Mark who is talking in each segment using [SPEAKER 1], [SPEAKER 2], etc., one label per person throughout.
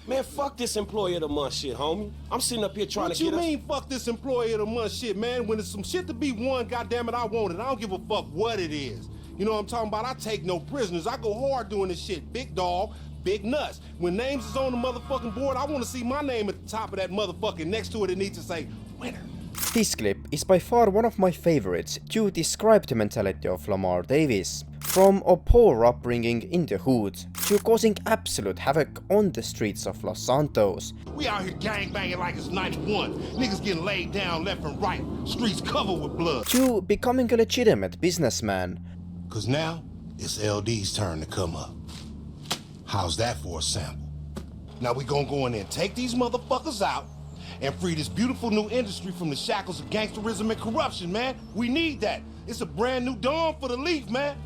[SPEAKER 1] Man, fuck this employee of the month shit, homie. I'm sitting up here trying
[SPEAKER 2] What
[SPEAKER 1] to get
[SPEAKER 2] you mean, fuck this employee of the month shit, man? When there's some shit to be won, goddammit, I want it. I don't give a fuck what it is. You know what I'm talking about? I take no prisoners. I go hard doing this shit. Big dog, big nuts. When names is on the motherfucking board, I want to see my name at the top of that motherfucking. Next to it, it needs to say, winner.
[SPEAKER 3] This clip is by far one of my favorites to describe the mentality of Lamar Davis. From a poor upbringing in the hood to causing absolute havoc on the streets of Los Santos.
[SPEAKER 2] We out here gangbanging like it's 91. Niggas getting laid down left and right. Streets covered with blood.
[SPEAKER 3] To becoming a legitimate businessman.
[SPEAKER 2] Cause now, it's LD's turn to come up. How's that for a sample? Now we gonna go in there and take these motherfuckers out and free this beautiful new industry from the shackles of gangsterism and corruption, man. We need that. It's a brand new dawn for the leaf, man.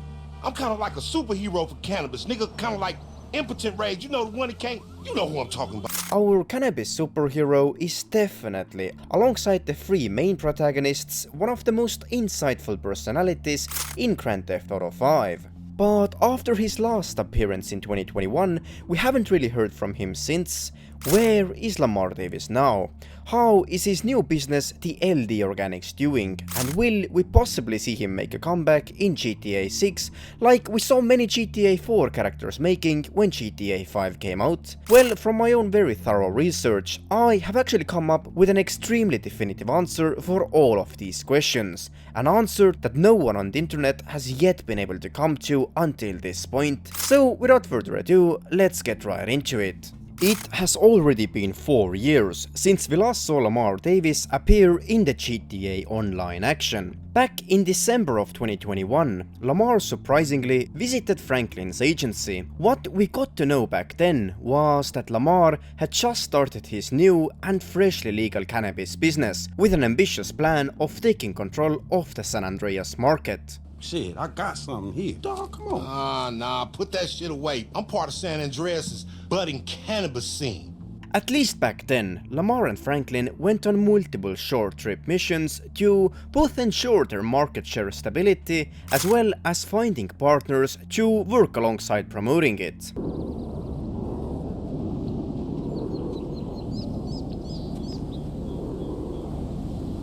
[SPEAKER 2] I'm kind of like a superhero for cannabis, nigga, kind of like Impotent Rage. You know the one that can't, you know who I'm talking about.
[SPEAKER 3] Our cannabis superhero is definitely, alongside the three main protagonists, one of the most insightful personalities in Grand Theft Auto 5. But after his last appearance in 2021, we haven't really heard from him since. Where is Lamar Davis now? How is his new business, the LD Organics, doing? And will we possibly see him make a comeback in GTA 6, like we saw many GTA 4 characters making when GTA 5 came out? Well, from my own very thorough research, I have actually come up with an extremely definitive answer for all of these questions. An answer that no one on the internet has yet been able to come to until this point. So without further ado, let's get right into it. It has already been 4 years since we last saw Lamar Davis appear in the GTA Online action. Back in December of 2021, Lamar surprisingly visited Franklin's agency. What we got to know back then was that Lamar had just started his new and freshly legal cannabis business with an ambitious plan of taking control of the San Andreas market.
[SPEAKER 1] Shit, I got something here. Dog, come on.
[SPEAKER 2] Nah, put that shit away. I'm part of San Andreas' budding cannabis scene.
[SPEAKER 3] At least back then, Lamar and Franklin went on multiple short trip missions to both ensure their market share stability as well as finding partners to work alongside promoting it.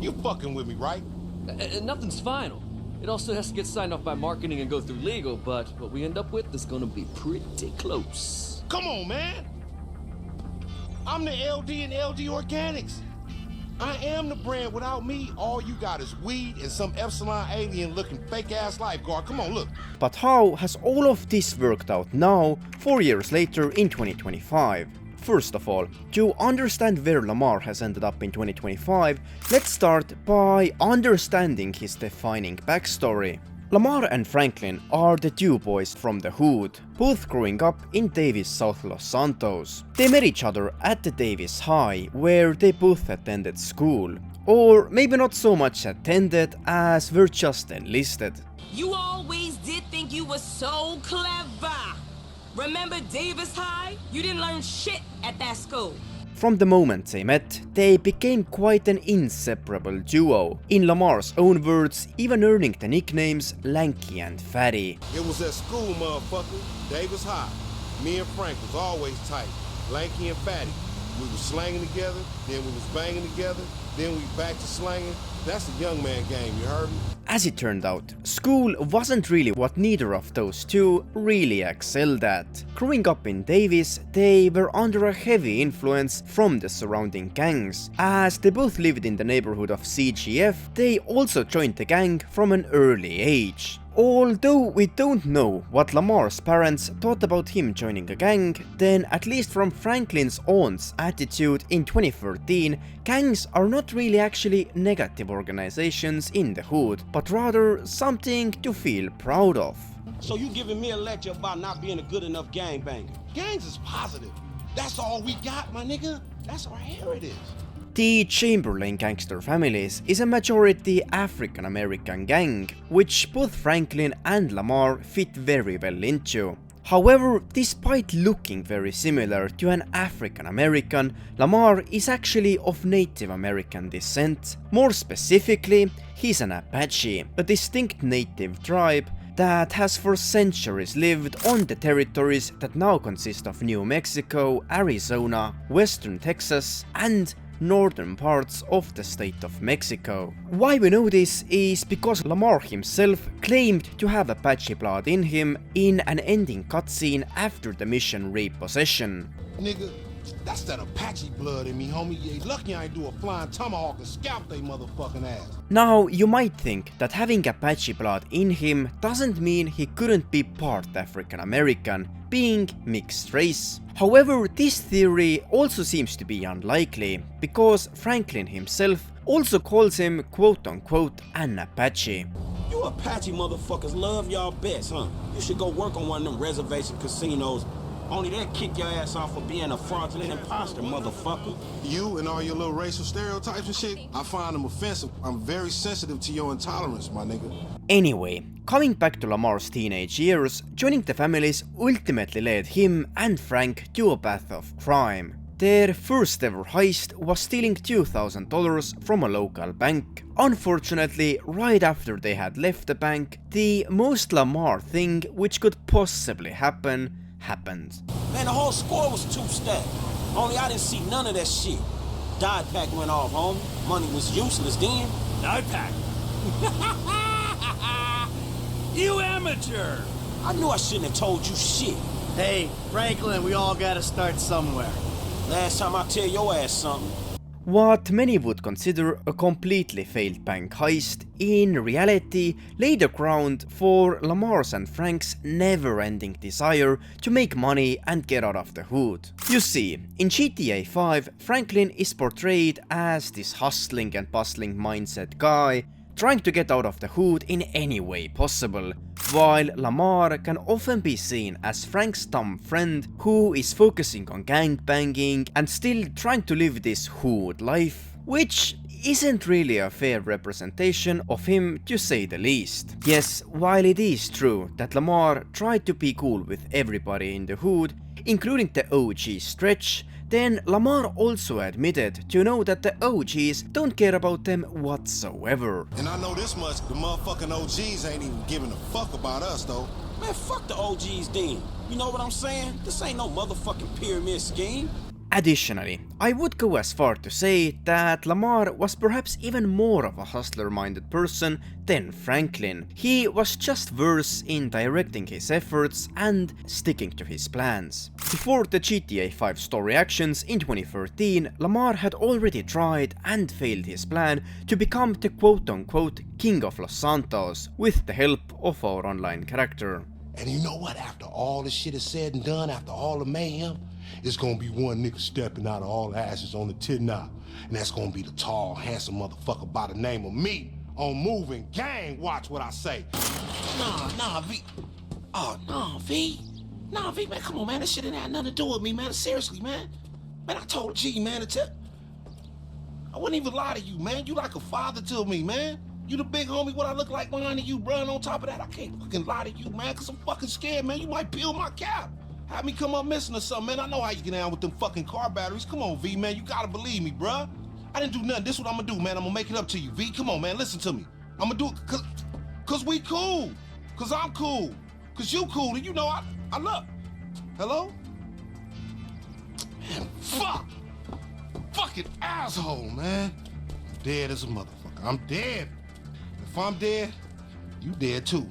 [SPEAKER 2] You fucking with me, right?
[SPEAKER 4] Nothing's final. It also has to get signed off by marketing and go through legal, but what we end up with is gonna be pretty close.
[SPEAKER 2] Come on, man. I'm the LD and LD Organics. I am the brand. Without me, all you got is weed and some Epsilon alien looking fake ass lifeguard. Come on, look.
[SPEAKER 3] But how has all of this worked out now, 4 years later in 2025? First of all, to understand where Lamar has ended up in 2025, let's start by understanding his defining backstory. Lamar and Franklin are the two boys from the hood, both growing up in Davis, South Los Santos. They met each other at the Davis High, where they both attended school. Or maybe not so much attended as were just enlisted.
[SPEAKER 5] You always did think you were so clever. Remember Davis High? You didn't learn shit at that school.
[SPEAKER 3] From the moment they met, they became quite an inseparable duo. In Lamar's own words, even earning the nicknames Lanky and Fatty.
[SPEAKER 2] It was at school, motherfucker. Davis High. Me and Frank was always tight. Lanky and Fatty. We was slanging together, then we was banging together, then we back to slanging. That's a young man game, you heard me?
[SPEAKER 3] As it turned out, school wasn't really what neither of those two really excelled at. Growing up in Davis, they were under a heavy influence from the surrounding gangs. As they both lived in the neighborhood of CGF, they also joined the gang from an early age. Although we don't know what Lamar's parents thought about him joining a gang, then at least from Franklin's aunt's attitude in 2013, gangs are not really actually negative organizations in the hood, but rather something to feel proud of.
[SPEAKER 1] So you giving me a lecture about not being a good enough gangbanger?
[SPEAKER 2] Gangs is positive. That's all we got, my nigga. That's our heritage.
[SPEAKER 3] The Chamberlain gangster families is a majority African American gang, which both Franklin and Lamar fit very well into. However, despite looking very similar to an African American, Lamar is actually of Native American descent. More specifically, he's an Apache, a distinct native tribe that has for centuries lived on the territories that now consist of New Mexico, Arizona, Western Texas, and northern parts of the state of Mexico. Why we know this is because Lamar himself claimed to have Apache blood in him in an ending cutscene after the mission repossession.
[SPEAKER 2] Nigga, that's that Apache blood in me, homie. You ain't lucky I ain't do a flying tomahawk and scalp they motherfucking ass.
[SPEAKER 3] Now, you might think that having Apache blood in him doesn't mean he couldn't be part African American, being mixed race. However, this theory also seems to be unlikely, because Franklin himself also calls him quote-unquote an Apache.
[SPEAKER 1] You Apache motherfuckers love y'all best, huh? You should go work on one of them reservation casinos. Only they'll kick your ass off for being a fraudulent imposter, motherfucker.
[SPEAKER 6] You and all your little racial stereotypes and shit, I find them offensive. I'm very sensitive to your intolerance, my nigga.
[SPEAKER 3] Anyway, coming back to Lamar's teenage years, joining the families ultimately led him and Frank to a path of crime. Their first ever heist was stealing $2,000 from a local bank. Unfortunately, right after they had left the bank, the most Lamar thing which could possibly happen happened.
[SPEAKER 1] Man, the whole score was two-stacked. Only I didn't see none of that shit. Dye pack went off, homie. Money was useless then.
[SPEAKER 7] Dye pack? You amateur!
[SPEAKER 1] I knew I shouldn't have told you shit.
[SPEAKER 7] Hey, Franklin, we all gotta start somewhere.
[SPEAKER 1] Last time I tell your ass something.
[SPEAKER 3] What many would consider a completely failed bank heist, in reality laid the ground for Lamar's and Frank's never-ending desire to make money and get out of the hood. You see, in GTA 5, Franklin is portrayed as this hustling and bustling mindset guy, trying to get out of the hood in any way possible, while Lamar can often be seen as Frank's dumb friend who is focusing on gangbanging and still trying to live this hood life, which isn't really a fair representation of him, to say the least. Yes, while it is true that Lamar tried to be cool with everybody in the hood, including the OG Stretch, then Lamar also admitted to know that the OGs don't care about them whatsoever.
[SPEAKER 6] And I know this much, the motherfucking OGs ain't even giving a fuck about us, though.
[SPEAKER 1] Man, fuck the OGs then. You know what I'm saying? This ain't no motherfucking pyramid scheme.
[SPEAKER 3] Additionally, I would go as far to say that Lamar was perhaps even more of a hustler-minded person than Franklin. He was just worse in directing his efforts and sticking to his plans. Before the GTA 5 story actions in 2013, Lamar had already tried and failed his plan to become the quote-unquote King of Los Santos with the help of our online character.
[SPEAKER 2] And you know what? After all the shit is said and done, after all the mayhem, it's gonna be one nigga stepping out of all the ashes on the tin knob. And that's gonna be the tall, handsome motherfucker by the name of me on Moving Gang. Watch what I say.
[SPEAKER 8] Nah, V. Oh, no, V. Nah, V, man, come on, man. That shit ain't had nothing to do with me, man. Seriously, man. Man, I told G, man, to tell... I wouldn't even lie to you, man. You like a father to me, man. You the big homie, what I look like behind you, bro. And on top of that, I can't fucking lie to you, man, because I'm fucking scared, man. You might peel my cap. Have me come up missing or something, man. I know how you get down with them fucking car batteries. Come on, V, man. You gotta believe me, bruh. I didn't do nothing. This is what I'm gonna do, man. I'm gonna make it up to you, V. Come on, man. Listen to me. I'm gonna do it cause we cool. Cause I'm cool. Cause you cool. And you know I love. Hello? Man, fuck. Fucking asshole, man. I'm dead as a motherfucker. I'm dead. If I'm dead, you dead too.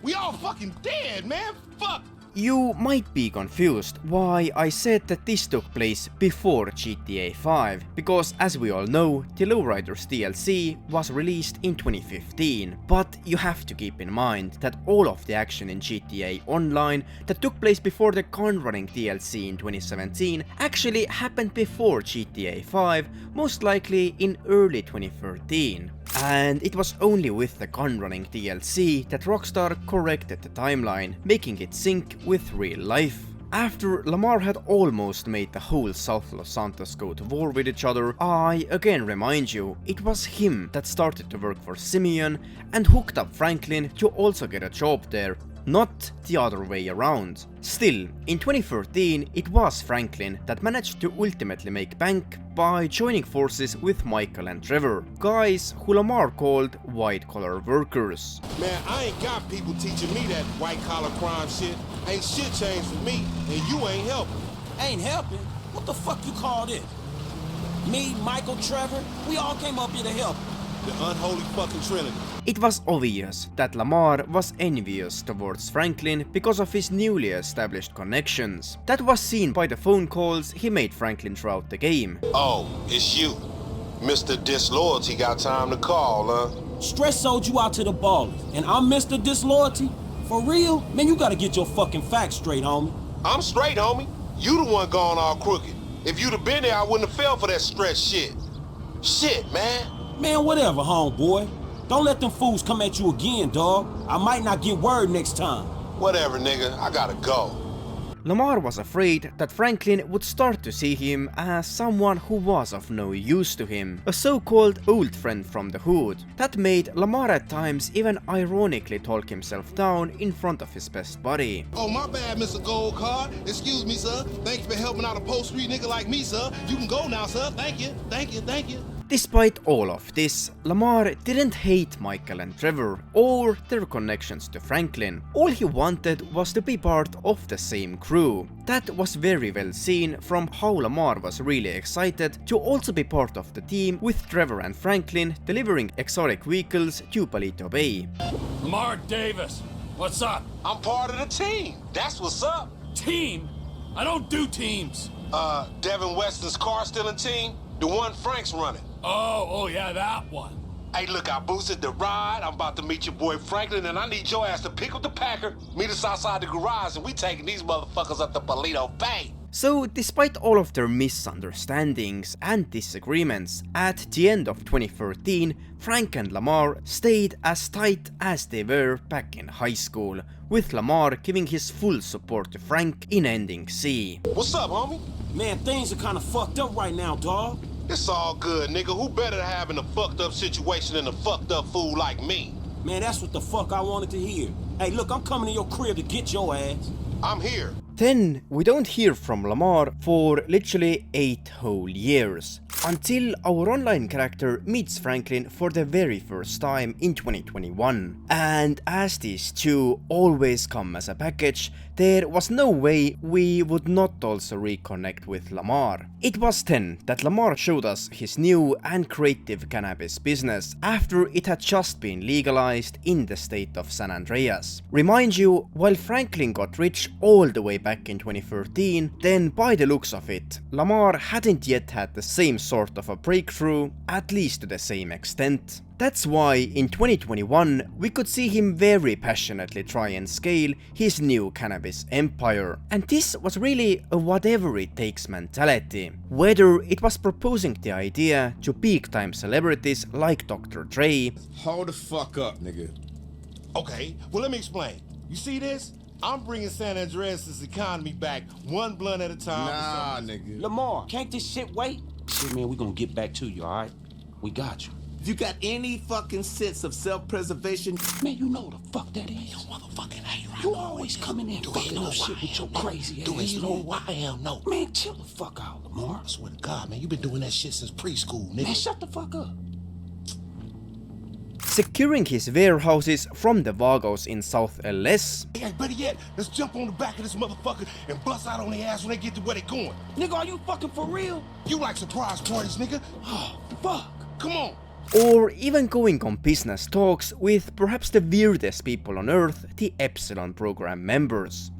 [SPEAKER 8] We all fucking dead, man. Fuck.
[SPEAKER 3] You might be confused why I said that this took place before GTA 5, because as we all know, the Lowriders DLC was released in 2015, but you have to keep in mind that all of the action in GTA Online that took place before the Gunrunning DLC in 2017 actually happened before GTA 5, most likely in early 2013. And it was only with the Gunrunning DLC that Rockstar corrected the timeline, making it sync with real life. After Lamar had almost made the whole South Los Santos go to war with each other, I again remind you, it was him that started to work for Simeon and hooked up Franklin to also get a job there, not the other way around. Still, in 2013 it was Franklin that managed to ultimately make bank by joining forces with Michael and Trevor, guys who Lamar called white-collar workers.
[SPEAKER 6] Man, I ain't got people teaching me that white-collar crime shit. Ain't shit changed for me, and you ain't helping.
[SPEAKER 1] Ain't helping? What the fuck you call this? Me, Michael, Trevor, we all came up here to help.
[SPEAKER 6] The unholy fucking trinity.
[SPEAKER 3] It was obvious that Lamar was envious towards Franklin because of his newly established connections. That was seen by the phone calls he made Franklin throughout the game.
[SPEAKER 6] Oh, it's you. Mr. Disloyalty got time to call, huh?
[SPEAKER 1] Stress sold you out to the ballers, and I'm Mr. Disloyalty? For real? Man, you gotta get your fucking facts straight, homie.
[SPEAKER 6] I'm straight, homie. You the one gone all crooked. If you'd have been there, I wouldn't have fell for that stress shit. Shit, man.
[SPEAKER 1] Man, whatever, homeboy. Don't let them fools come at you again, dawg. I might not get word next time.
[SPEAKER 6] Whatever, nigga. I gotta go.
[SPEAKER 3] Lamar was afraid that Franklin would start to see him as someone who was of no use to him, a so-called old friend from the hood. That made Lamar at times even ironically talk himself down in front of his best buddy.
[SPEAKER 6] Oh, my bad, Mr. Gold Card. Excuse me, sir. Thank you for helping out a post-street nigga like me, sir. You can go now, sir. Thank you. Thank you. Thank you.
[SPEAKER 3] Despite all of this, Lamar didn't hate Michael and Trevor or their connections to Franklin. All he wanted was to be part of the same crew. That was very well seen from how Lamar was really excited to also be part of the team with Trevor and Franklin delivering exotic vehicles to Palito Bay.
[SPEAKER 7] Lamar Davis, what's up?
[SPEAKER 6] I'm part of the team. That's what's up.
[SPEAKER 7] Team? I don't do teams.
[SPEAKER 6] Devin Weston's car stealing team? The one Frank's running.
[SPEAKER 7] Oh yeah, that one.
[SPEAKER 6] Hey, look, I boosted the ride. I'm about to meet your boy Franklin, and I need your ass to pick up the Packer, meet us outside the garage, and we taking these motherfuckers up to Palito Bay.
[SPEAKER 3] So, despite all of their misunderstandings and disagreements, at the end of 2013, Frank and Lamar stayed as tight as they were back in high school, with Lamar giving his full support to Frank in ending C.
[SPEAKER 6] What's up, homie?
[SPEAKER 1] Man, things are kinda fucked up right now, dawg.
[SPEAKER 6] It's all good, nigga. Who better to have in a fucked up situation than a fucked up fool like me?
[SPEAKER 1] Man, that's what the fuck I wanted to hear. Hey, look, I'm coming to your crib to get your ass.
[SPEAKER 6] I'm here.
[SPEAKER 3] Then we don't hear from Lamar for literally 8 whole years, until our online character meets Franklin for the very first time in 2021. And as these two always come as a package, there was no way we would not also reconnect with Lamar. It was then that Lamar showed us his new and creative cannabis business after it had just been legalized in the state of San Andreas. Remind you, while Franklin got rich all the way back in 2013, then by the looks of it, Lamar hadn't yet had the same sort of a breakthrough, at least to the same extent. That's why in 2021 we could see him very passionately try and scale his new cannabis empire. And this was really a whatever it takes mentality. Whether it was proposing the idea to peak time celebrities like Dr. Dre.
[SPEAKER 6] Hold the fuck up, nigga. Okay, well, let me explain. You see this? I'm bringing San Andreas' economy back one blunt at a time.
[SPEAKER 1] Nah,
[SPEAKER 6] nigga.
[SPEAKER 1] Lamar, can't this shit wait? Shit, man, we gonna get back to you, alright? We got you.
[SPEAKER 9] If you got any fucking sense of self-preservation,
[SPEAKER 1] Man, you know the fuck that is.
[SPEAKER 6] You motherfucking hate right.
[SPEAKER 1] You always coming in fucking up shit with your crazy ass.
[SPEAKER 6] You know who I am, no.
[SPEAKER 1] Man, chill the fuck out, Lamar.
[SPEAKER 6] I swear to God, man, you been doing that shit since preschool, nigga.
[SPEAKER 1] Man, shut the fuck up.
[SPEAKER 3] Securing his warehouses from the Vagos in South LS.
[SPEAKER 6] Hey, better yet, let's jump on the back of this motherfucker and bust out on their ass when they get to where they going.
[SPEAKER 1] Nigga, are you fucking for real?
[SPEAKER 6] You like surprise parties, nigga?
[SPEAKER 1] Oh, fuck.
[SPEAKER 6] Come on.
[SPEAKER 3] Or even going on business talks with perhaps the weirdest people on earth, the Epsilon program members.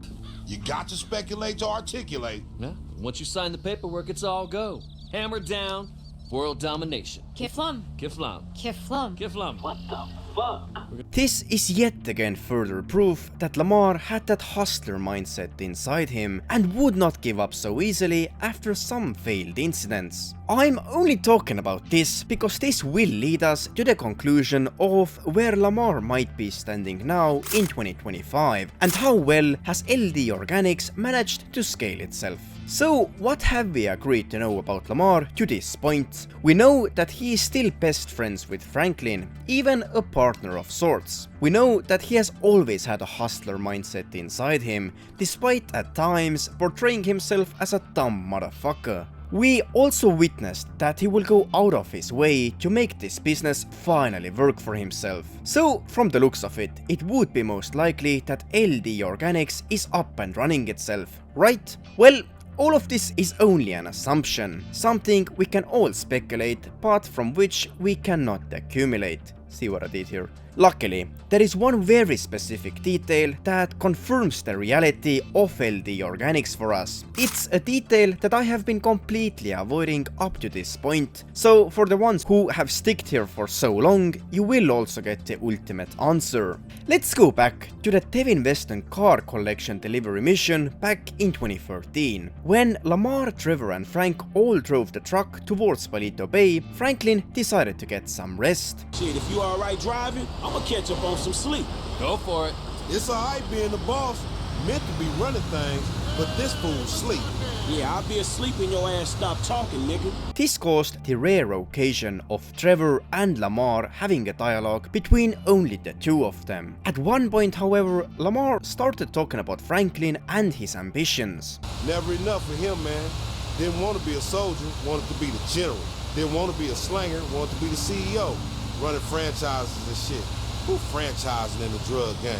[SPEAKER 6] You got to speculate to articulate.
[SPEAKER 4] Yeah, once you sign the paperwork, it's all go. Hammer down, world domination.
[SPEAKER 10] Kiflum.
[SPEAKER 4] Kiflam.
[SPEAKER 10] Kiflum.
[SPEAKER 4] Kiflam.
[SPEAKER 5] What the fuck?
[SPEAKER 3] This is yet again further proof that Lamar had that hustler mindset inside him and would not give up so easily after some failed incidents. I'm only talking about this because this will lead us to the conclusion of where Lamar might be standing now in 2025 and how well has LD Organics managed to scale itself. So what have we agreed to know about Lamar to this point? We know that he is still best friends with Franklin, even a partner of sorts. We know that he has always had a hustler mindset inside him, despite at times portraying himself as a dumb motherfucker. We also witnessed that he will go out of his way to make this business finally work for himself. So from the looks of it, it would be most likely that LD Organics is up and running itself, right? Well, all of this is only an assumption, something we can all speculate, but from which we cannot accumulate. See what I did here? Luckily, there is one very specific detail that confirms the reality of LD Organics for us. It's a detail that I have been completely avoiding up to this point, so for the ones who have stuck here for so long, you will also get the ultimate answer. Let's go back to the Devin Weston car collection delivery mission back in 2013. When Lamar, Trevor and Frank all drove the truck towards Palito Bay, Franklin decided to get some rest.
[SPEAKER 1] Shit, if you alright driving, I'ma catch up on some sleep.
[SPEAKER 4] Go for it.
[SPEAKER 6] It's alright being the boss. Meant to be running things, but this fool's sleep.
[SPEAKER 1] Yeah, I'll be asleep and your ass stop talking, nigga.
[SPEAKER 3] This caused the rare occasion of Trevor and Lamar having a dialogue between only the two of them. At one point, however, Lamar started talking about Franklin and his ambitions.
[SPEAKER 6] Never enough for him, man. Didn't want to be a soldier, wanted to be the general. Didn't want to be a slanger, wanted to be the CEO. Running franchises and shit. Who franchising in the drug game?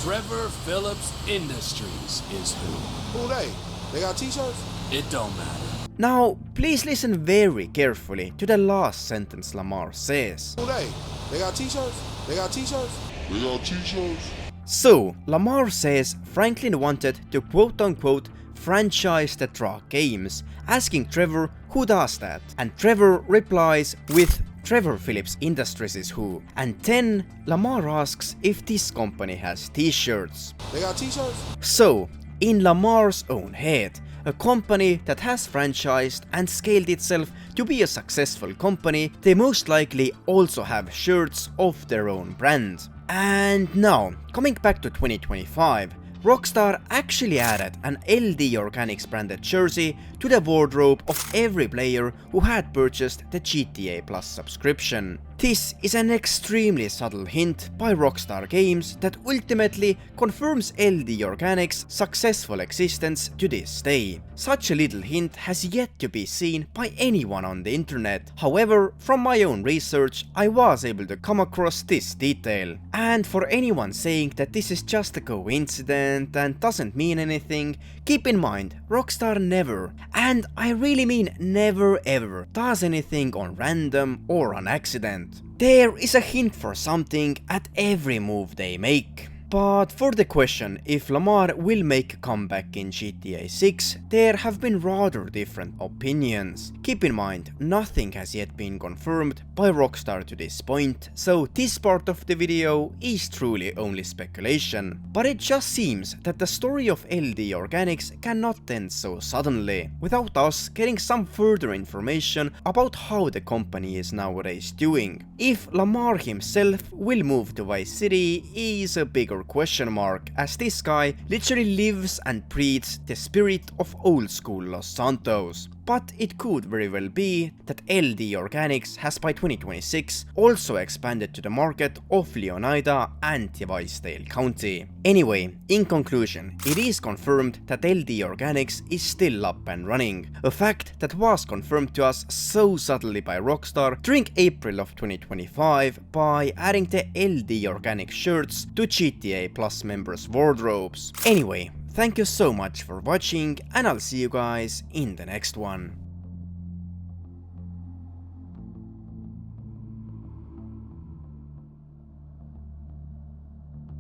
[SPEAKER 7] Trevor Phillips Industries is who.
[SPEAKER 6] Who they? They got t-shirts?
[SPEAKER 7] It don't matter.
[SPEAKER 3] Now, please listen very carefully to the last sentence Lamar says.
[SPEAKER 6] Who they? They got t-shirts? They got t-shirts? They got t-shirts?
[SPEAKER 3] So, Lamar says Franklin wanted to quote-unquote franchise the drug games, asking Trevor who does that, and Trevor replies with Trevor Phillips Industries is who, and then Lamar asks if this company has t-shirts.
[SPEAKER 6] They got t-shirts?
[SPEAKER 3] So, in Lamar's own head, a company that has franchised and scaled itself to be a successful company, they most likely also have shirts of their own brand. And now, coming back to 2025, Rockstar actually added an LD Organics branded jersey to the wardrobe of every player who had purchased the GTA Plus subscription. This is an extremely subtle hint by Rockstar Games that ultimately confirms LD Organics' successful existence to this day. Such a little hint has yet to be seen by anyone on the internet. However, from my own research, I was able to come across this detail. And for anyone saying that this is just a coincidence and doesn't mean anything, keep in mind, Rockstar never, and I really mean never ever, does anything on random or on accident. There is a hint for something at every move they make. But for the question if Lamar will make a comeback in GTA 6, there have been rather different opinions. Keep in mind, nothing has yet been confirmed by Rockstar to this point, so this part of the video is truly only speculation. But it just seems that the story of LD Organics cannot end so suddenly, without us getting some further information about how the company is nowadays doing. If Lamar himself will move to Vice City is a bigger question mark, as this guy literally lives and breathes the spirit of old school Los Santos. But it could very well be that LD Organics has by 2026 also expanded to the market of Leonida and Visedale County. Anyway, in conclusion, it is confirmed that LD Organics is still up and running, a fact that was confirmed to us so subtly by Rockstar during April of 2025 by adding the LD Organic shirts to GTA Plus members' wardrobes. Anyway, thank you so much for watching, and I'll see you guys in the next one.